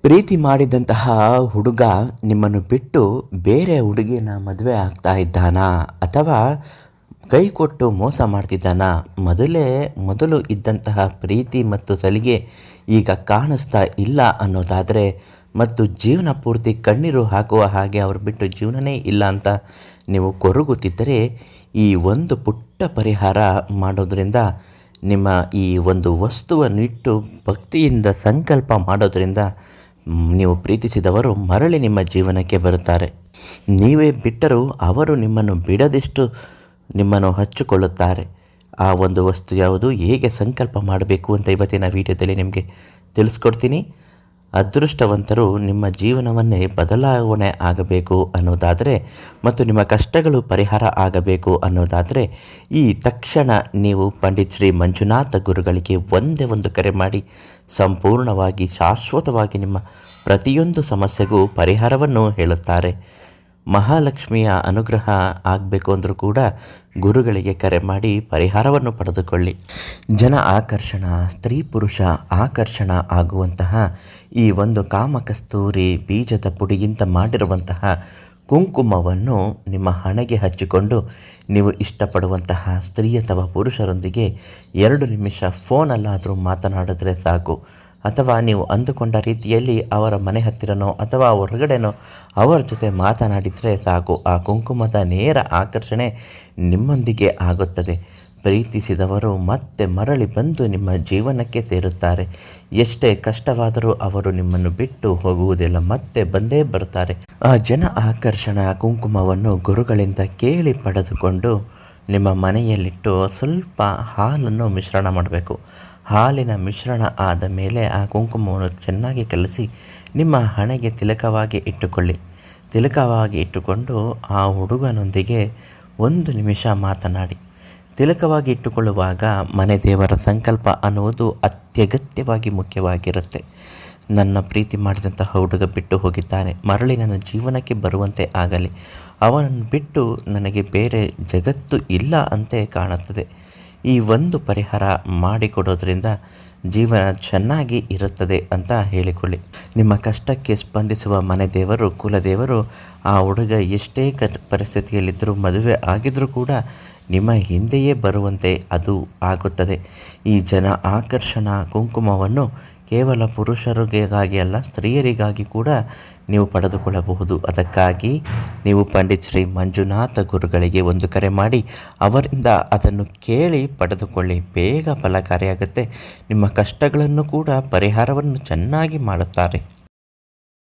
ಪ್ರೀತಿ ಮಾಡಿದಂತಹ ಹುಡುಗ ನಿಮ್ಮನ್ನು ಬಿಟ್ಟು ಬೇರೆ ಹುಡುಗಿನ ಮದುವೆ ಆಗ್ತಾ ಇದ್ದಾನಾ? ಅಥವಾ ಕೈ ಕೊಟ್ಟು ಮೋಸ ಮಾಡ್ತಿದ್ದಾನಾ? ಮೊದಲು ಇದ್ದಂತಹ ಪ್ರೀತಿ ಮತ್ತು ಸಲಿಗೆ ಈಗ ಕಾಣಿಸ್ತಾ ಇಲ್ಲ ಅನ್ನೋದಾದರೆ, ಮತ್ತು ಜೀವನ ಪೂರ್ತಿ ಕಣ್ಣೀರು ಹಾಕುವ ಹಾಗೆ ಅವ್ರು ಬಿಟ್ಟು ಜೀವನನೇ ಇಲ್ಲ ಅಂತ ನೀವು ಕೊರಗುತ್ತಿದ್ದರೆ, ಈ ಒಂದು ಪುಟ್ಟ ಪರಿಹಾರ ಮಾಡೋದರಿಂದ, ನಿಮ್ಮ ಈ ಒಂದು ವಸ್ತುವನ್ನಿಟ್ಟು ಭಕ್ತಿಯಿಂದ ಸಂಕಲ್ಪ ಮಾಡೋದರಿಂದ ನೀವು ಪ್ರೀತಿಸಿದವರು ಮರಳಿ ನಿಮ್ಮ ಜೀವನಕ್ಕೆ ಬರುತ್ತಾರೆ. ನೀವೇ ಬಿಟ್ಟರೂ ಅವರು ನಿಮ್ಮನ್ನು ಬಿಡದೆಷ್ಟು ನಿಮ್ಮನ್ನು ಹಚ್ಚಿಕೊಳ್ಳುತ್ತಾರೆ. ಆ ಒಂದು ವಸ್ತು ಯಾವುದು, ಹೇಗೆ ಸಂಕಲ್ಪ ಮಾಡಬೇಕು ಅಂತ ಇವತ್ತಿನ ವಿಡಿಯೋದಲ್ಲಿ ನಿಮಗೆ ತಿಳಿಸ್ಕೊಡ್ತೀನಿ. ಅದೃಷ್ಟವಂತರು ನಿಮ್ಮ ಜೀವನವನ್ನೇ ಬದಲಾವಣೆ ಆಗಬೇಕು ಅನ್ನೋದಾದರೆ, ಮತ್ತು ನಿಮ್ಮ ಕಷ್ಟಗಳು ಪರಿಹಾರ ಆಗಬೇಕು ಅನ್ನೋದಾದರೆ, ಈ ತಕ್ಷಣ ನೀವು ಪಂಡಿತ್ ಶ್ರೀ ಮಂಜುನಾಥ ಗುರುಗಳಿಗೆ ಒಂದೇ ಒಂದು ಕರೆ ಮಾಡಿ ಸಂಪೂರ್ಣವಾಗಿ ಶಾಶ್ವತವಾಗಿ ನಿಮ್ಮ ಪ್ರತಿಯೊಂದು ಸಮಸ್ಯೆಗೂ ಪರಿಹಾರವನ್ನು ಹೇಳುತ್ತಾರೆ. ಮಹಾಲಕ್ಷ್ಮಿಯ ಅನುಗ್ರಹ ಆಗಬೇಕು ಅಂದರೂ ಕೂಡ ಗುರುಗಳಿಗೆ ಕರೆ ಮಾಡಿ ಪರಿಹಾರವನ್ನು ಪಡೆದುಕೊಳ್ಳಿ. ಜನ ಆಕರ್ಷಣ, ಸ್ತ್ರೀ ಪುರುಷ ಆಕರ್ಷಣ ಆಗುವಂತಹ ಈ ಒಂದು ಕಾಮಕಸ್ತೂರಿ ಬೀಜದ ಪುಡಿಗಿಂತ ಮಾಡಿರುವಂತಹ ಕುಂಕುಮವನ್ನು ನಿಮ್ಮ ಹಣೆಗೆ ಹಚ್ಚಿಕೊಂಡು, ನೀವು ಇಷ್ಟಪಡುವಂತಹ ಸ್ತ್ರೀ ಅಥವಾ ಪುರುಷರೊಂದಿಗೆ 2 ನಿಮಿಷ ಫೋನಲ್ಲಾದರೂ ಮಾತನಾಡಿದ್ರೆ ಸಾಕು. ಅಥವಾ ನೀವು ಅಂದುಕೊಂಡ ರೀತಿಯಲ್ಲಿ ಅವರ ಮನೆ ಹತ್ತಿರನೋ ಅಥವಾ ಹೊರಗಡೆನೋ ಅವರ ಜೊತೆ ಮಾತನಾಡಿದರೆ ಸಾಕು. ಆ ಕುಂಕುಮದ ನೇರ ಆಕರ್ಷಣೆ ನಿಮ್ಮೊಂದಿಗೆ ಆಗುತ್ತದೆ. ಪ್ರೀತಿಸಿದವರು ಮತ್ತೆ ಮರಳಿ ಬಂದು ನಿಮ್ಮ ಜೀವನಕ್ಕೆ ಸೇರುತ್ತಾರೆ. ಎಷ್ಟೇ ಕಷ್ಟವಾದರೂ ಅವರು ನಿಮ್ಮನ್ನು ಬಿಟ್ಟು ಹೋಗುವುದಿಲ್ಲ, ಮತ್ತೆ ಬಂದೇ ಬರುತ್ತಾರೆ. ಆ ಜನ ಆಕರ್ಷಣ ಕುಂಕುಮವನ್ನು ಗುರುಗಳಿಂದ ಕೇಳಿ ಪಡೆದುಕೊಂಡು ನಿಮ್ಮ ಮನೆಯಲ್ಲಿಟ್ಟು ಸ್ವಲ್ಪ ಹಾಲನ್ನು ಮಿಶ್ರಣ ಮಾಡಬೇಕು. ಹಾಲಿನ ಮಿಶ್ರಣ ಆದ ಮೇಲೆ ಆ ಕುಂಕುಮವನ್ನು ಚೆನ್ನಾಗಿ ಕಲಸಿ ನಿಮ್ಮ ಹಣೆಗೆ ತಿಲಕವಾಗಿ ಇಟ್ಟುಕೊಳ್ಳಿ. ತಿಲಕವಾಗಿ ಇಟ್ಟುಕೊಂಡು ಆ ಹುಡುಗನೊಂದಿಗೆ 1 ನಿಮಿಷ ಮಾತನಾಡಿ. ತಿಲಕವಾಗಿ ಇಟ್ಟುಕೊಳ್ಳುವಾಗ ಮನೆ ದೇವರ ಸಂಕಲ್ಪ ಅನ್ನುವುದು ಅತ್ಯಗತ್ಯವಾಗಿ ಮುಖ್ಯವಾಗಿರುತ್ತೆ. ನನ್ನ ಪ್ರೀತಿ ಮಾಡಿದಂತಹ ಹುಡುಗ ಬಿಟ್ಟು ಹೋಗಿದ್ದಾನೆ, ಮರಳಿ ನನ್ನ ಜೀವನಕ್ಕೆ ಬರುವಂತೆ ಆಗಲಿ. ಅವನನ್ನು ಬಿಟ್ಟು ನನಗೆ ಬೇರೆ ಜಗತ್ತು ಇಲ್ಲ ಅಂತೆ ಕಾಣುತ್ತದೆ. ಈ ಒಂದು ಪರಿಹಾರ ಮಾಡಿಕೊಡೋದ್ರಿಂದ ಜೀವನ ಚೆನ್ನಾಗಿ ಇರುತ್ತದೆ ಅಂತ ಹೇಳಿಕೊಳ್ಳಿ. ನಿಮ್ಮ ಕಷ್ಟಕ್ಕೆ ಸ್ಪಂದಿಸುವ ಮನೆ ದೇವರು, ಕುಲದೇವರು ಆ ಹುಡುಗ ಎಷ್ಟೇ ಪರಿಸ್ಥಿತಿಯಲ್ಲಿದ್ದರೂ, ಮದುವೆ ಆಗಿದ್ದರೂ ಕೂಡ ನಿಮ್ಮ ಹಿಂದೆಯೇ ಬರುವಂತೆ ಅದು ಆಗುತ್ತದೆ. ಈ ಜನ ಆಕರ್ಷಣ ಕುಂಕುಮವನ್ನು ಕೇವಲ ಪುರುಷರಿಗಾಗಿ ಅಲ್ಲ, ಸ್ತ್ರೀಯರಿಗಾಗಿ ಕೂಡ ನೀವು ಪಡೆದುಕೊಳ್ಳಬಹುದು. ಅದಕ್ಕಾಗಿ ನೀವು ಪಂಡಿತ್ ಶ್ರೀ ಮಂಜುನಾಥ ಗುರುಗಳಿಗೆ ಒಂದು ಕರೆ ಮಾಡಿ ಅವರಿಂದ ಅದನ್ನು ಕೇಳಿ ಪಡೆದುಕೊಳ್ಳಿ. ಬೇಗ ಫಲಕಾರಿಯಾಗುತ್ತೆ. ನಿಮ್ಮ ಕಷ್ಟಗಳನ್ನು ಕೂಡ ಪರಿಹಾರವನ್ನು ಚೆನ್ನಾಗಿ ಮಾಡುತ್ತಾರೆ.